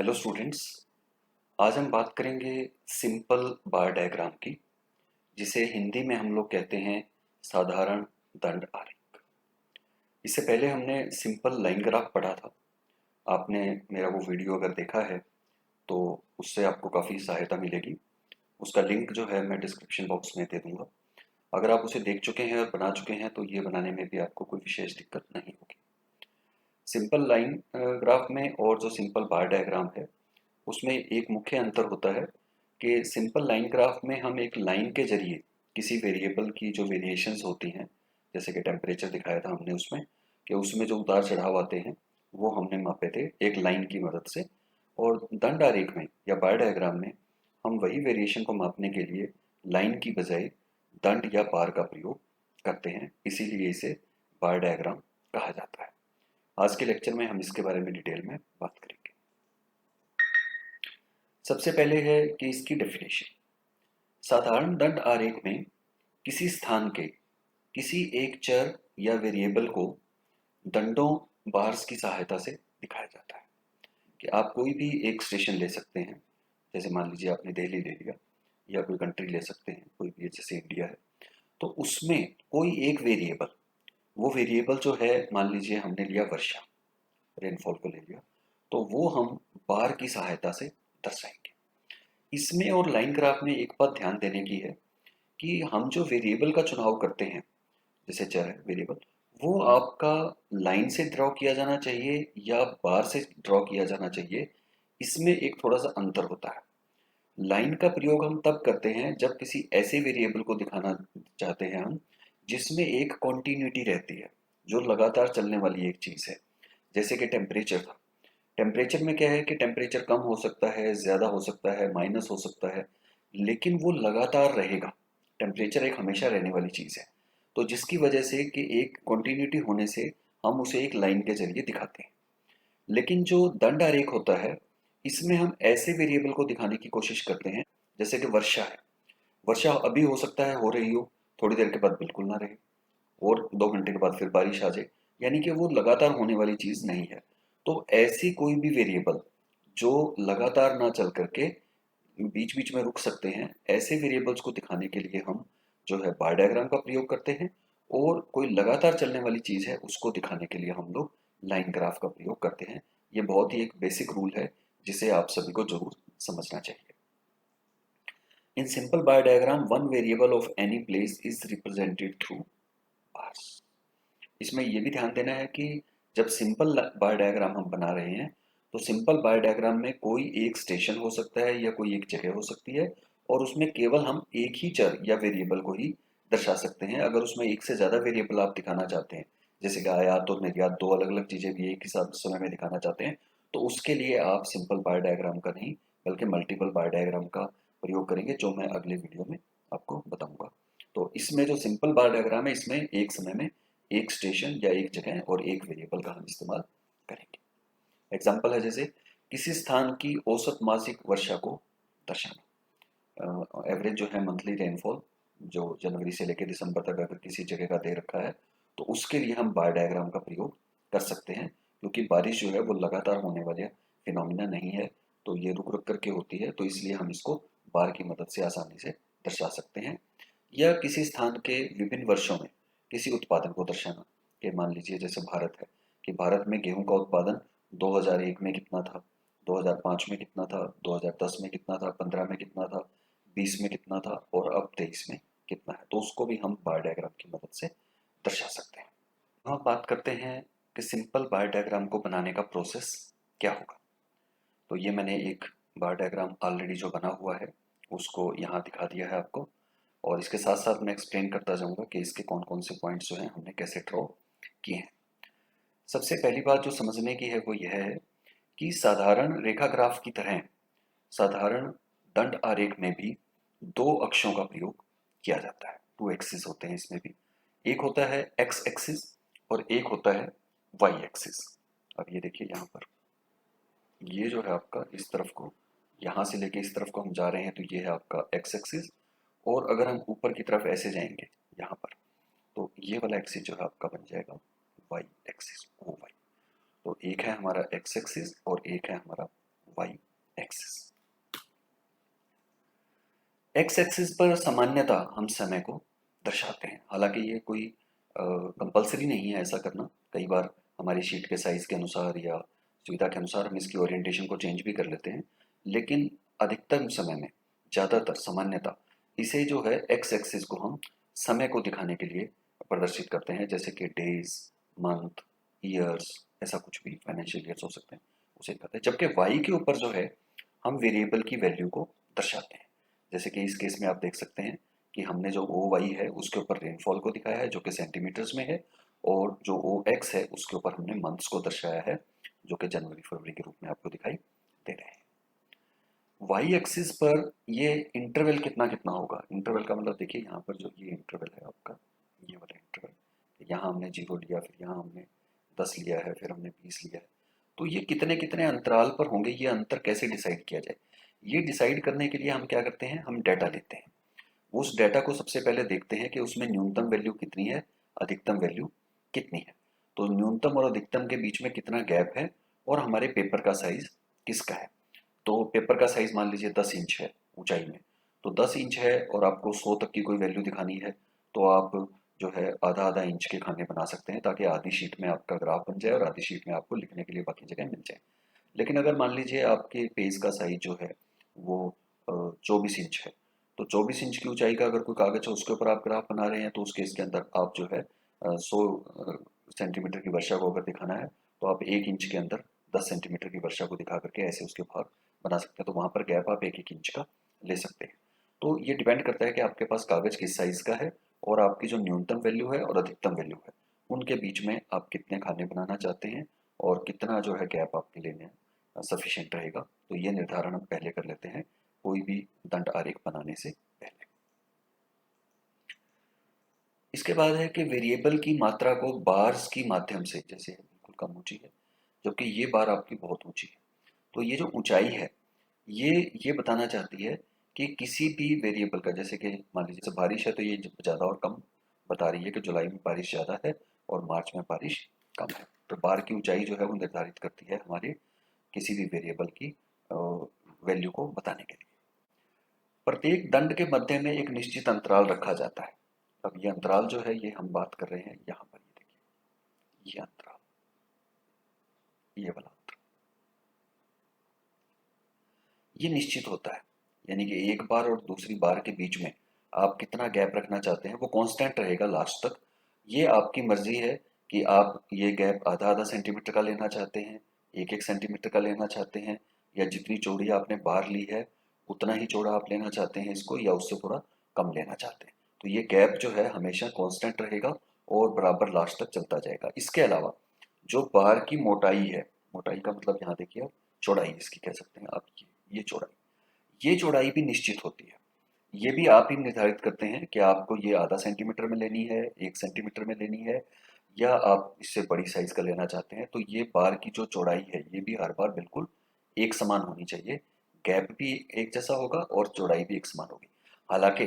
Hello students. आज हम बात करेंगे सिंपल बार डायग्राम की, जिसे हिंदी में हम लोग कहते हैं साधारण दंड आरेख। इससे पहले हमने सिंपल लाइन ग्राफ पढ़ा था। आपने मेरा वो वीडियो अगर देखा है तो उससे आपको काफ़ी सहायता मिलेगी। उसका लिंक जो है मैं डिस्क्रिप्शन बॉक्स में दे दूंगा। अगर आप उसे देख चुके हैं और बना चुके हैं तो ये बनाने में भी आपको कोई विशेष दिक्कत नहीं होगी। सिंपल लाइन ग्राफ में और जो सिंपल बार डायग्राम है उसमें एक मुख्य अंतर होता है कि सिंपल लाइन ग्राफ में हम एक लाइन के जरिए किसी वेरिएबल की जो वेरिएशंस होती हैं, जैसे कि टेम्परेचर दिखाया था हमने उसमें, कि उसमें जो उतार चढ़ाव आते हैं वो हमने मापे थे एक लाइन की मदद से। और दंड आरेख में या बार डायग्राम में हम वही वेरिएशन को मापने के लिए लाइन की बजाय दंड या बार का प्रयोग करते हैं, इसीलिए इसे बार डायग्राम कहा जाता है। आज के लेक्चर में हम इसके बारे में डिटेल में बात करेंगे। सबसे पहले है कि इसकी डेफिनेशन। साधारण दंड आरेख में किसी स्थान के किसी एक चर या वेरिएबल को दंडों बार्स की सहायता से दिखाया जाता है। कि आप कोई भी एक स्टेशन ले सकते हैं, जैसे मान लीजिए आपने दिल्ली ले लिया, या कोई कंट्री ले सकते हैं, कोई भी जैसे इंडिया है, तो उसमें कोई एक वेरिएबल, वो वेरिएबल जो है मान लीजिए हमने लिया वर्षा, रेनफॉल को ले लिया, तो वो हम बार की सहायता से दर्शाएंगे। इसमें और लाइन ग्राफ में एक बात ध्यान देने की है कि हम जो वेरिएबल का चुनाव करते हैं, जैसे चर है वेरिएबल, वो आपका लाइन से ड्रॉ किया जाना चाहिए या बार से ड्रॉ किया जाना चाहिए, इसमें एक थोड़ा सा अंतर होता है। लाइन का प्रयोग हम तब करते हैं जब किसी ऐसे वेरिएबल को दिखाना चाहते हैं हम, जिसमें एक कॉन्टिन्यूटी रहती है, जो लगातार चलने वाली एक चीज़ है। जैसे कि टेम्परेचर था। टेम्परेचर में क्या है कि टेम्परेचर कम हो सकता है, ज़्यादा हो सकता है, माइनस हो सकता है, लेकिन वो लगातार रहेगा। टेम्परेचर एक हमेशा रहने वाली चीज़ है, तो जिसकी वजह से कि एक कॉन्टिन्यूटी होने से हम उसे एक लाइन के जरिए दिखाते हैं। लेकिन जो दंड आरेख होता है, इसमें हम ऐसे वेरिएबल को दिखाने की कोशिश करते हैं, जैसे कि वर्षा है। वर्षा अभी हो सकता है हो रही हो, थोड़ी देर के बाद बिल्कुल ना रहे, और 2 घंटे के बाद फिर बारिश आ जाए, यानी कि वो लगातार होने वाली चीज़ नहीं है। तो ऐसी कोई भी वेरिएबल जो लगातार ना चल करके बीच बीच में रुक सकते हैं, ऐसे वेरिएबल्स को दिखाने के लिए हम जो है बार डायग्राम का प्रयोग करते हैं। और कोई लगातार चलने वाली चीज़ है उसको दिखाने के लिए हम लोग लाइन ग्राफ का प्रयोग करते हैं। ये बहुत ही एक बेसिक रूल है जिसे आप सभी को जरूर समझना चाहिए। In simple bar diagram one variable of any place is represented through bars. इसमें ये भी ध्यान देना है कि जब सिंपल बार डायग्राम हम बना रहे हैं, तो सिंपल बार डायग्राम में कोई एक स्टेशन हो सकता है या कोई एक जगह हो सकती है, और उसमें केवल हम एक ही चर या वेरिएबल को ही दर्शा सकते हैं। अगर उसमें एक से ज़्यादा वेरिएबल आप दिखाना चाहते हैं, जैसे कि आयात और निर्यात, दो अलग अलग चीज़ें भी एक ही साथ समय में दिखाना चाहते हैं, तो उसके लिए आप सिंपल बार डायग्राम का नहीं बल्कि मल्टीपल बार डायग्राम का प्रयोग करेंगे, जो मैं अगले वीडियो में आपको बताऊंगा। तो इसमें जो सिंपल बार डायग्राम है, इसमें एक समय में एक स्टेशन या एक जगह और एक वेरिएबल का हम इस्तेमाल करेंगे। एग्जाम्पल है जैसे किसी स्थान की औसत मासिक वर्षा को दर्शाना। एवरेज जो है मंथली रेनफॉल, जो जनवरी से लेकर दिसंबर तक अगर किसी जगह का दे रखा है, तो उसके लिए हम बार डायग्राम का प्रयोग कर सकते हैं, क्योंकि बारिश जो है वो लगातार होने वाले फिनोमिना नहीं है, तो ये रुक रुक करके होती है, तो इसलिए हम इसको बार की मदद से आसानी से दर्शा सकते हैं। या किसी स्थान के विभिन्न वर्षों में किसी उत्पादन को दर्शाना, कि मान लीजिए जैसे भारत है, कि भारत में गेहूं का उत्पादन 2001 में कितना था, 2005 में कितना था, 2010 में कितना था, 15 में कितना था, 20 में कितना था, और अब 23 में कितना है, तो उसको भी हम बार डायग्राम की मदद से दर्शा सकते हैं। हम बात करते हैं कि सिंपल बार डायग्राम को बनाने का प्रोसेस क्या होगा। तो ये मैंने एक बार डायग्राम ऑलरेडी जो बना हुआ है उसको यहाँ दिखा दिया है आपको, और इसके साथ साथ मैं एक्सप्लेन करता जाऊंगा कि इसके कौन कौन से पॉइंट्स जो हैं हमने कैसे ड्रॉ किए हैं। सबसे पहली बात जो समझने की है वो यह है कि साधारण रेखा ग्राफ की तरह साधारण दंड आरेख में भी दो अक्षों का प्रयोग किया जाता है। टू एक्सिस होते हैं इसमें भी, एक होता है एक्स एक्सिस और एक होता है वाई एक्सिस। अब ये देखिए यहाँ पर, ये जो है आपका इस तरफ को, यहाँ से लेके इस तरफ को हम जा रहे हैं, तो ये है आपका एक्स एक्सिस। और अगर हम ऊपर की तरफ ऐसे जाएंगे यहाँ पर, तो ये वाला एक्सिस जो है आपका बन जाएगा वाई एक्सिस, ओ वाई। तो एक है हमारा एक्स एक्सिस और एक है हमारा वाई एक्सिस। एक्स एक्सिस पर सामान्यतः हम समय को दर्शाते हैं, हालांकि ये कोई कंपलसरी नहीं है ऐसा करना। कई बार हमारी शीट के साइज के अनुसार या सुविधा के अनुसार हम इसकी ओरिएंटेशन को चेंज भी कर लेते हैं, लेकिन अधिकतम समय में, ज़्यादातर सामान्यतः इसे जो है एक्स एक्सिस को हम समय को दिखाने के लिए प्रदर्शित करते हैं, जैसे कि डेज, मंथ, ईयर्स, ऐसा कुछ भी, फाइनेंशियल ईयर्स हो सकते हैं, उसे करते हैं। जबकि वाई के ऊपर जो है हम वेरिएबल की वैल्यू को दर्शाते हैं। जैसे कि इस केस में आप देख सकते हैं कि हमने जो ओ वाई है उसके ऊपर रेनफॉल को दिखाया है जो कि सेंटीमीटर्स में है, और जो ओ एक्स है उसके ऊपर हमने मंथ्स को दर्शाया है जो कि जनवरी फरवरी के रूप में आपको दिखाई दे रहे हैं। वाई एक्सिस पर ये इंटरवल कितना कितना होगा, इंटरवल का मतलब देखिए यहाँ पर जो ये इंटरवल है आपका, ये वाला इंटरवल, यहाँ हमने 0 लिया, फिर यहाँ हमने 10 लिया है, फिर हमने 20 लिया है, तो ये कितने कितने अंतराल पर होंगे, ये अंतर कैसे डिसाइड किया जाए। ये डिसाइड करने के लिए हम क्या करते हैं, हम डाटा लेते हैं। उस डाटा को सबसे पहले देखते हैं कि उसमें न्यूनतम वैल्यू कितनी है, अधिकतम वैल्यू कितनी है, तो न्यूनतम और अधिकतम के बीच में कितना गैप है, और हमारे पेपर का साइज किसका है। तो पेपर का साइज मान लीजिए 10 इंच है ऊंचाई में, तो 10 इंच है और आपको 100 तक की कोई वैल्यू दिखानी है, तो आप जो है आधा आधा इंच के खाने बना सकते हैं, ताकि आधी शीट में आपका ग्राफ बन जाए और आधी शीट में आपको लिखने के लिए बाकी जगह मिल जाए। लेकिन अगर मान लीजिए आपके पेज का साइज जो है वो 24 इंच है, तो 24 इंच की ऊंचाई का अगर कोई कागज है उसके ऊपर आप ग्राफ बना रहे हैं, तो उस केस के अंदर आप जो है 100 सेंटीमीटर की वर्षा को अगर दिखाना है, तो आप 1 इंच के अंदर 10 सेंटीमीटर की वर्षा को दिखा करके ऐसे उसके भाग बना सकते हैं, तो वहाँ पर गैप आप 1 1 इंच का ले सकते हैं। तो ये डिपेंड करता है कि आपके पास कागज किस साइज का है, और आपकी जो न्यूनतम वैल्यू है और अधिकतम वैल्यू है उनके बीच में आप कितने खाने बनाना चाहते हैं, और कितना जो है गैप आपके लिए सफिशिएंट रहेगा, तो ये निर्धारण हम पहले कर लेते हैं कोई भी दंड आरेख बनाने से पहले। इसके बाद है कि वेरिएबल की मात्रा को बार्स की माध्यम से, जैसे बिल्कुल कम ऊंची है जबकि ये बार आपकी बहुत ऊंची है, तो ये जो ऊंचाई है ये बताना चाहती है कि किसी भी वेरिएबल का, जैसे कि मान लीजिए जैसे बारिश है तो ये ज़्यादा और कम बता रही है कि जुलाई में बारिश ज़्यादा है और मार्च में बारिश कम है। तो बार की ऊंचाई जो है वो निर्धारित करती है हमारे किसी भी वेरिएबल की वैल्यू को बताने के लिए। प्रत्येक दंड के मध्य में एक निश्चित अंतराल रखा जाता है। अब ये अंतराल जो है ये हम बात कर रहे हैं यहाँ पर, ये देखिए, ये अंतराल, ये वाला अंतराल, ये निश्चित होता है, यानी कि एक बार और दूसरी बार के बीच में आप कितना गैप रखना चाहते हैं वो कांस्टेंट रहेगा लास्ट तक। ये आपकी मर्जी है कि आप ये गैप आधा आधा सेंटीमीटर का लेना चाहते हैं, 1 1 सेंटीमीटर का लेना चाहते हैं, या जितनी चौड़ी आपने बार ली है उतना ही चौड़ा आप लेना चाहते हैं इसको, या उससे थोड़ा कम लेना चाहते हैं। तो ये गैप जो है हमेशा कांस्टेंट रहेगा और बराबर लास्ट तक चलता जाएगा। इसके अलावा जो बार की मोटाई है, मोटाई का मतलब यहाँ देखिए आप, चौड़ाई इसकी कह सकते हैं आप, ये चौड़ाई, ये चौड़ाई भी निश्चित होती है। ये भी आप ही निर्धारित करते हैं कि आपको ये आधा सेंटीमीटर में लेनी है, 1 सेंटीमीटर में लेनी है, या आप इससे बड़ी साइज का लेना चाहते हैं। तो ये बार की जो चौड़ाई है ये भी हर बार बिल्कुल एक समान होनी चाहिए, गैप भी एक जैसा होगा और चौड़ाई भी एक समान होगी। हालांकि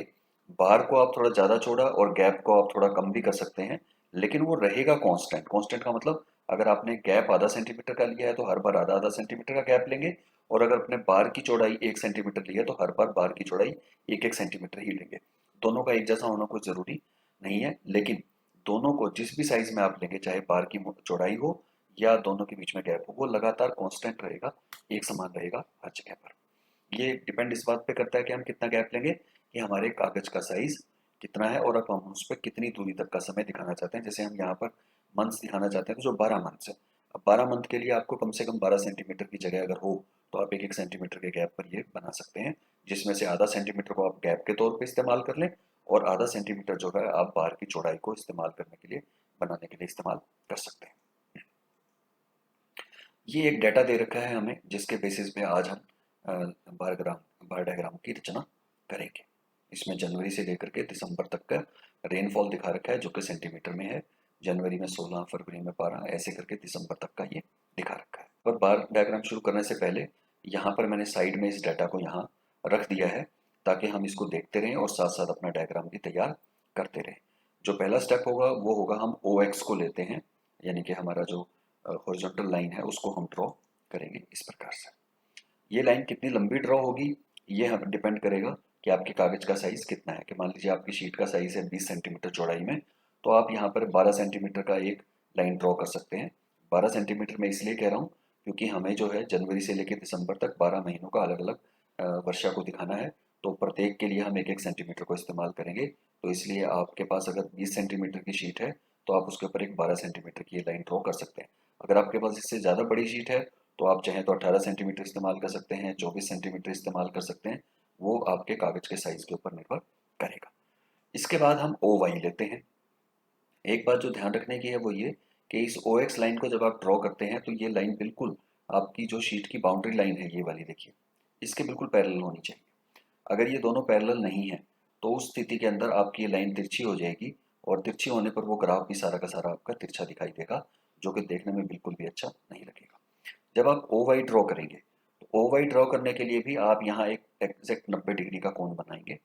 बार को आप थोड़ा ज़्यादा चौड़ा और गैप को आप थोड़ा कम भी कर सकते हैं, लेकिन वो रहेगा कांस्टेंट। कांस्टेंट का मतलब अगर आपने गैप आधा सेंटीमीटर का लिया है तो हर बार आधा आधा सेंटीमीटर का गैप लेंगे, और अगर अपने बार की चौड़ाई 1 सेंटीमीटर ली है तो हर बार बार की चौड़ाई 1 1 सेंटीमीटर ही लेंगे। दोनों का एक जैसा होना कोई ज़रूरी नहीं है, लेकिन दोनों को जिस भी साइज में आप लेंगे, चाहे बार की चौड़ाई हो या दोनों के बीच में गैप हो, वो लगातार कांस्टेंट रहेगा, एक समान रहेगा हर जगह पर। ये डिपेंड इस बात पे करता है कि हम कितना गैप लेंगे, कि हमारे कागज का साइज कितना है और अब हम उस पर कितनी दूरी तक का समय दिखाना चाहते हैं। जैसे हम यहाँ पर मंथ्स दिखाना चाहते हैं तो जो 12 मंथ्स है, अब 12 मंथ के लिए आपको कम से कम 12 सेंटीमीटर की जगह अगर हो तो आप 1 1 सेंटीमीटर के गैप पर ये बना सकते हैं, जिसमें से आधा सेंटीमीटर को आप गैप के तौर पर इस्तेमाल कर लें और आधा सेंटीमीटर जो है आप बार की चौड़ाई को इस्तेमाल करने के लिए, बनाने के लिए इस्तेमाल कर सकते हैं। ये एक डाटा दे रखा है हमें जिसके बेसिस पे आज हम बार डायग्राम की रचना करेंगे। इसमें जनवरी से लेकर के दिसंबर तक का रेनफॉल दिखा रखा है जो कि सेंटीमीटर में है। जनवरी में 16, फरवरी में 12, ऐसे करके दिसंबर तक का ये दिखा रखा है। और बार डायग्राम शुरू करने से पहले यहाँ पर मैंने साइड में इस डाटा को यहाँ रख दिया है ताकि हम इसको देखते रहें और साथ साथ अपना डायग्राम भी तैयार करते रहें। जो पहला स्टेप होगा वो होगा, हम ओ एक्स को लेते हैं, यानी कि हमारा जो हॉरिजॉन्टल लाइन है उसको हम ड्रॉ करेंगे इस प्रकार से। ये लाइन कितनी लंबी ड्रॉ होगी ये हम डिपेंड करेगा कि आपके कागज का साइज कितना है। कि मान लीजिए आपकी शीट का साइज है 20 सेंटीमीटर चौड़ाई में, तो आप यहाँ पर 12 सेंटीमीटर का एक लाइन ड्रॉ कर सकते हैं। 12 सेंटीमीटर में इसलिए कह रहा हूँ क्योंकि हमें जो है जनवरी से लेकर दिसंबर तक 12 महीनों का अलग अलग वर्षा को दिखाना है, तो प्रत्येक के लिए हम 1-1 सेंटीमीटर को इस्तेमाल करेंगे। तो इसलिए आपके पास अगर 20 सेंटीमीटर की शीट है तो आप उसके ऊपर एक 12 सेंटीमीटर की लाइन ड्रॉ कर सकते हैं। अगर आपके पास इससे ज़्यादा बड़ी शीट है तो आप चाहें तो 18 सेंटीमीटर इस्तेमाल कर सकते हैं, 24 सेंटीमीटर इस्तेमाल कर सकते हैं, वो आपके कागज के साइज के ऊपर निर्भर करेगा। इसके बाद हम ओ वाई लेते हैं। एक बात जो ध्यान रखने की है वो ये कि इस ओ एक्स लाइन को जब आप ड्रॉ करते हैं तो ये लाइन बिल्कुल आपकी जो शीट की बाउंड्री लाइन है ये वाली देखिए, इसके बिल्कुल पैरेलल होनी चाहिए। अगर ये दोनों पैरेलल नहीं है तो उस स्थिति के अंदर आपकी ये लाइन तिरछी हो जाएगी, और तिरछी होने पर वो ग्राफ भी सारा का सारा आपका तिरछा दिखाई देगा, जो कि देखने में बिल्कुल भी अच्छा नहीं लगेगा। जब आप ओ वाई ड्रॉ करेंगे तो ओ वाई ड्रॉ करने के लिए भी आप यहाँ एक एग्जैक्ट 90 डिग्री का कोण बनाएंगे।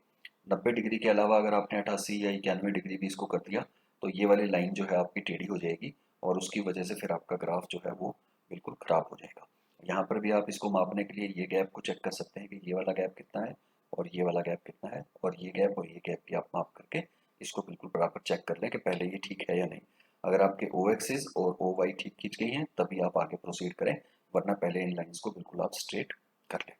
90 डिग्री के अलावा अगर आपने 88 या 91 डिग्री भी इसको कर दिया तो ये वाली लाइन जो है आपकी टेढ़ी हो जाएगी, और उसकी वजह से फिर आपका ग्राफ जो है वो बिल्कुल खराब हो जाएगा। यहाँ पर भी आप इसको मापने के लिए ये गैप को चेक कर सकते हैं कि ये वाला गैप कितना है और ये वाला गैप कितना है, और ये गैप भी आप माप करके इसको बिल्कुल बराबर चेक कर लें कि पहले ये ठीक है या नहीं। अगर आपके ओ एक्सिस और ओ वाई ठीक खींच गई हैं तभी आप आगे प्रोसीड करें, वरना पहले इन लाइंस को बिल्कुल आप स्ट्रेट कर लें।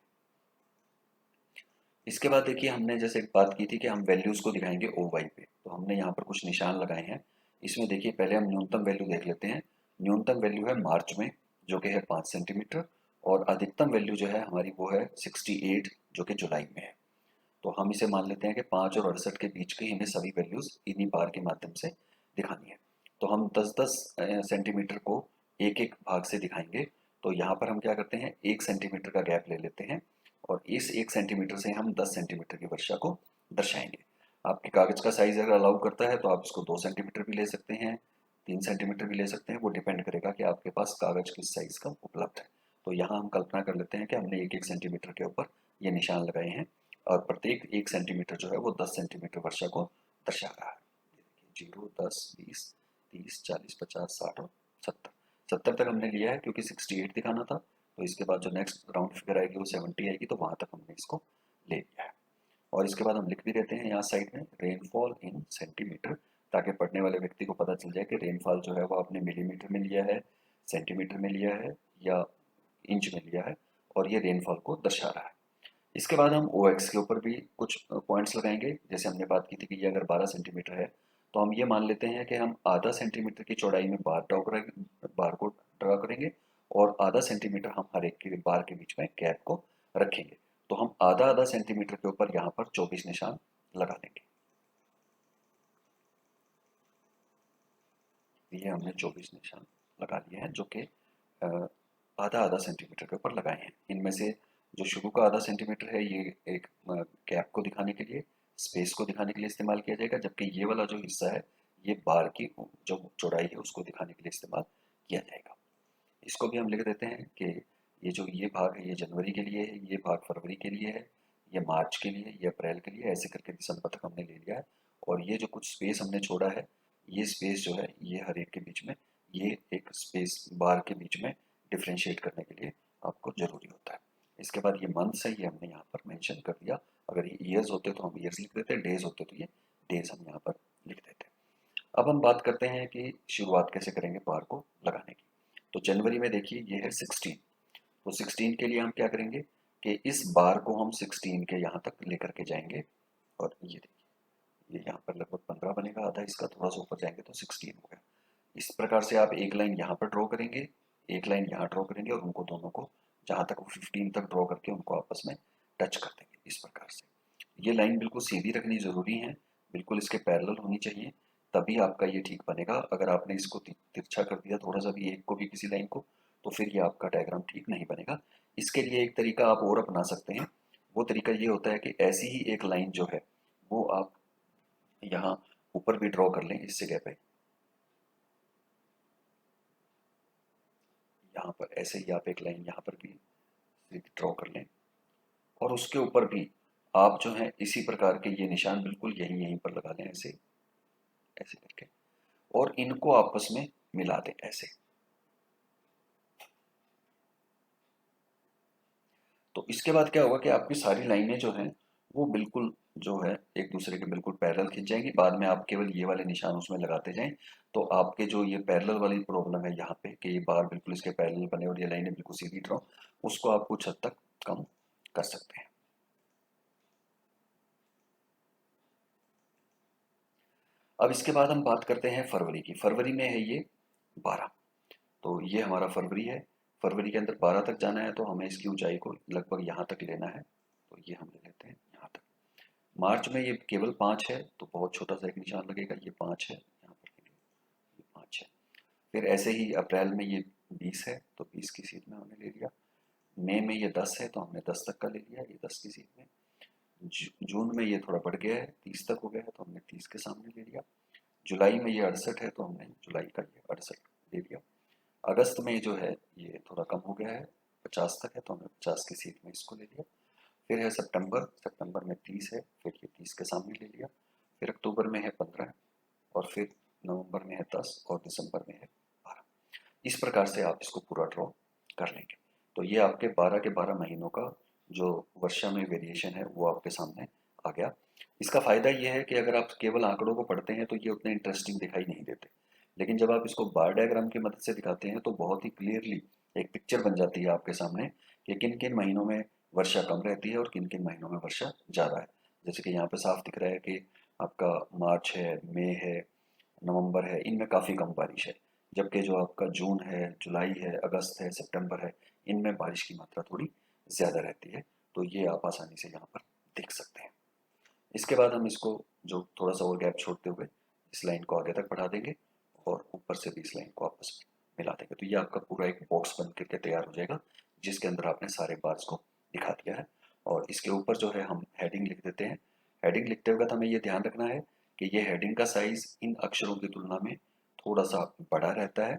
इसके बाद देखिए हमने जैसे एक बात की थी कि हम वैल्यूज़ को दिखाएंगे ओ वाई पे, तो हमने यहाँ पर कुछ निशान लगाए हैं। इसमें देखिए पहले हम न्यूनतम वैल्यू देख लेते हैं। न्यूनतम वैल्यू है मार्च में जो कि है 5 सेंटीमीटर, और अधिकतम वैल्यू जो है हमारी वो है 68 जो कि जुलाई में है। तो हम इसे मान लेते हैं कि 5 और 68 के बीच की हमें सभी वैल्यूज़ इन्हीं बार के माध्यम से दिखानी है। तो हम 10-10 सेंटीमीटर को एक एक भाग से दिखाएंगे। तो यहाँ पर हम क्या करते हैं, 1 सेंटीमीटर का गैप ले लेते हैं, और इस 1 सेंटीमीटर से हम 10 सेंटीमीटर की वर्षा को दर्शाएंगे। आपके कागज का साइज अगर अलाउ करता है तो आप इसको 2 सेंटीमीटर भी ले सकते हैं, 3 सेंटीमीटर भी ले सकते हैं, वो डिपेंड करेगा कि आपके पास कागज किस साइज का उपलब्ध है। तो यहाँ हम कल्पना कर लेते हैं कि हमने 1-1 सेंटीमीटर के ऊपर ये निशान लगाए हैं, और प्रत्येक 1 सेंटीमीटर जो है वो 10 सेंटीमीटर वर्षा को दर्शा रहा है। 0, 10, 20, 30, 40, 50, 60 और 70। 70 तक हमने लिया है क्योंकि 68 दिखाना था, तो इसके बाद जो नेक्स्ट राउंड फिगर आएगी वो 70 आएगी, तो वहां तक हमने इसको ले लिया है। और इसके बाद हम लिख भी देते हैं यहाँ साइड में रेनफॉल इन सेंटीमीटर, ताकि पढ़ने वाले व्यक्ति को पता चल जाए कि रेनफॉल जो है वो आपने मिलीमीटर में लिया है, सेंटीमीटर में लिया है या इंच में लिया है, और ये रेनफॉल को दर्शा रहा है। इसके बाद हम ओ एक्स के ऊपर भी कुछ पॉइंट्स लगाएंगे। जैसे हमने बात की थी कि ये अगर 12 सेंटीमीटर है तो हम ये मान लेते हैं कि हम आधा सेंटीमीटर की चौड़ाई में बार को ड्रा करेंगे, और आधा सेंटीमीटर हम हर एक के बार के बीच में गैप को रखेंगे। तो हम आधा आधा सेंटीमीटर के ऊपर यहाँ पर 24 निशान लगा देंगे। ये हमने 24 निशान लगा लिए हैं जो कि आधा आधा सेंटीमीटर के ऊपर लगाए हैं। इनमें से जो शुरू का आधा सेंटीमीटर है ये एक गैप को दिखाने के लिए, स्पेस को दिखाने के लिए इस्तेमाल किया जाएगा, जबकि ये वाला जो हिस्सा है ये बार की जो चौड़ाई है उसको दिखाने के लिए इस्तेमाल किया जाएगा। इसको भी हम लिख देते हैं कि ये भाग है ये जनवरी के लिए है, ये भाग फरवरी के लिए है, ये मार्च के लिए, ये अप्रैल के लिए, ऐसे करके दिसंबर तक हमने ले लिया है। और ये जो कुछ स्पेस हमने छोड़ा है, ये स्पेस जो है ये हर एक के बीच में, ये एक स्पेस बार के बीच में डिफ्रेंशिएट करने के लिए आपको ज़रूरी होता है। इसके बाद ये मंथ्स है, ये हमने यहाँ पर मेंशन कर दिया। अगर ये ईयर्स होते तो हम ईयर्स लिख देते, डेज होते तो ये डेज हम यहाँ पर लिख देते। अब हम बात करते हैं कि शुरुआत कैसे करेंगे बार को लगाने की। तो जनवरी में देखिए ये है 16, तो 16 के लिए हम क्या करेंगे कि इस बार को हम 16 के यहाँ तक लेकर के जाएंगे, और ये देखिए ये यहाँ पर लगभग 15 बनेगा, आधा इसका थोड़ा सा ऊपर जाएंगे तो 16 हो गया। इस प्रकार से आप एक लाइन यहाँ पर ड्रॉ करेंगे, एक लाइन यहाँ ड्रॉ करेंगे, और उनको दोनों को जहाँ तक वो 15 तक ड्रॉ करके उनको आपस में टच कर देंगे। इस प्रकार से ये लाइन बिल्कुल सीधी रखनी ज़रूरी है, बिल्कुल इसके पैरेलल होनी चाहिए, तभी आपका ये ठीक बनेगा। अगर आपने इसको तिरछा कर दिया थोड़ा सा भी एक को भी किसी लाइन को, तो फिर ये आपका डायग्राम ठीक नहीं बनेगा। इसके लिए एक तरीका आप और अपना सकते हैं। वो तरीका ये होता है कि ऐसी ही एक लाइन जो है वो आप यहाँ ऊपर भी ड्रॉ कर लें इस जगह पे, यहाँ पर ऐसे ही आप एक लाइन यहाँ पर भी ड्रॉ कर लें, और उसके ऊपर भी आप जो है इसी प्रकार के ये निशान बिल्कुल यहीं पर लगा लें, ऐसे ऐसे करके, और इनको आपस में मिला दें ऐसे। तो इसके बाद क्या होगा कि आपकी सारी लाइनें जो हैं वो बिल्कुल जो है एक दूसरे के बिल्कुल पैरेलल खिंच जाएंगी। बाद में आप केवल ये वाले निशान उसमें लगाते जाएं, तो आपके जो ये पैरेलल वाली प्रॉब्लम है यहाँ पे कि ये बार बिल्कुल इसके पैरेलल बने और ये लाइनें बिल्कुल सीधी ड्रॉ, उसको आप कुछ हद तक कम कर सकते हैं। अब इसके बाद हम बात करते हैं फरवरी की। फरवरी में है ये 12, तो ये हमारा फरवरी है। फरवरी के अंदर 12 तक जाना है, तो हमें इसकी ऊंचाई को लगभग यहाँ तक लेना है, तो ये हम ले लेते हैं यहाँ तक। मार्च में ये केवल 5 है, तो बहुत छोटा सा एक निशान लगेगा, ये 5 है यहाँ पर, ये 5 है। फिर ऐसे ही अप्रैल में ये 20 है, तो 20 की सीध में हमने ले लिया। मई में ये 10 है, तो हमने 10 तक का ले लिया, ये 10 की सीध में। जून में ये थोड़ा बढ़ गया है, 30 तक हो गया है, तो हमने 30 के सामने ले लिया। जुलाई में ये 68 है, तो हमने जुलाई का ये 68 ले लिया। अगस्त में जो है ये थोड़ा कम हो गया है, 50 तक है, तो हमने 50 की सीध में इसको ले लिया। फिर है सितंबर, सितंबर में 30 है, फिर ये 30 के सामने ले लिया। फिर अक्टूबर में है 15, और फिर नवंबर में है 10, और दिसंबर में है 12। इस प्रकार से आप इसको पूरा ड्रॉ कर लेंगे। तो ये आपके 12 के 12 महीनों का जो वर्षा में वेरिएशन है वो आपके सामने आ गया। इसका फ़ायदा ये है कि अगर आप केवल आंकड़ों को पढ़ते हैं तो ये उतने इंटरेस्टिंग दिखाई नहीं देते, लेकिन जब आप इसको बार डायग्राम की मदद से दिखाते हैं तो बहुत ही क्लियरली एक पिक्चर बन जाती है आपके सामने कि किन किन महीनों में वर्षा कम रहती है और किन किन महीनों में वर्षा ज़्यादा है। जैसे कि यहाँ पे साफ दिख रहा है कि आपका मार्च है, मई है, नवंबर है, इनमें काफ़ी कम बारिश है, जबकि जो आपका जून है, जुलाई है, अगस्त है, सितंबर है, इनमें बारिश की मात्रा थोड़ी ज़्यादा रहती है। तो ये आप आसानी से यहाँ पर देख सकते हैं। इसके बाद हम इसको जो थोड़ा सा और गैप छोड़ते हुए इस लाइन को आगे तक बढ़ा देंगे और ऊपर से भी इस लाइन को आपस में मिला देंगे, तो ये आपका पूरा एक बॉक्स बन करके तैयार हो जाएगा जिसके अंदर आपने सारे बार्स को दिखा दिया है। और इसके ऊपर जो है हम हेडिंग लिख देते हैं। हेडिंग लिखते वक्त हमें ये ध्यान रखना है कि ये हेडिंग का साइज इन अक्षरों की तुलना में थोड़ा सा बड़ा रहता है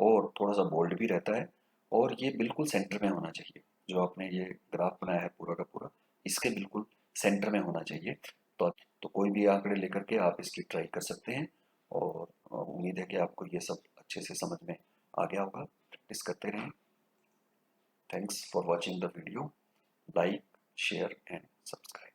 और थोड़ा सा बोल्ड भी रहता है, और ये बिल्कुल सेंटर में होना चाहिए। जो आपने ये ग्राफ बनाया है पूरा का पूरा, इसके बिल्कुल सेंटर में होना चाहिए। तो कोई भी आंकड़े लेकर के आप इसकी ट्राई कर सकते हैं, और उम्मीद है कि आपको ये सब अच्छे से समझ में आ गया होगा। प्रैक्टिस करते रहें। Thanks for watching the video. Like, share and subscribe.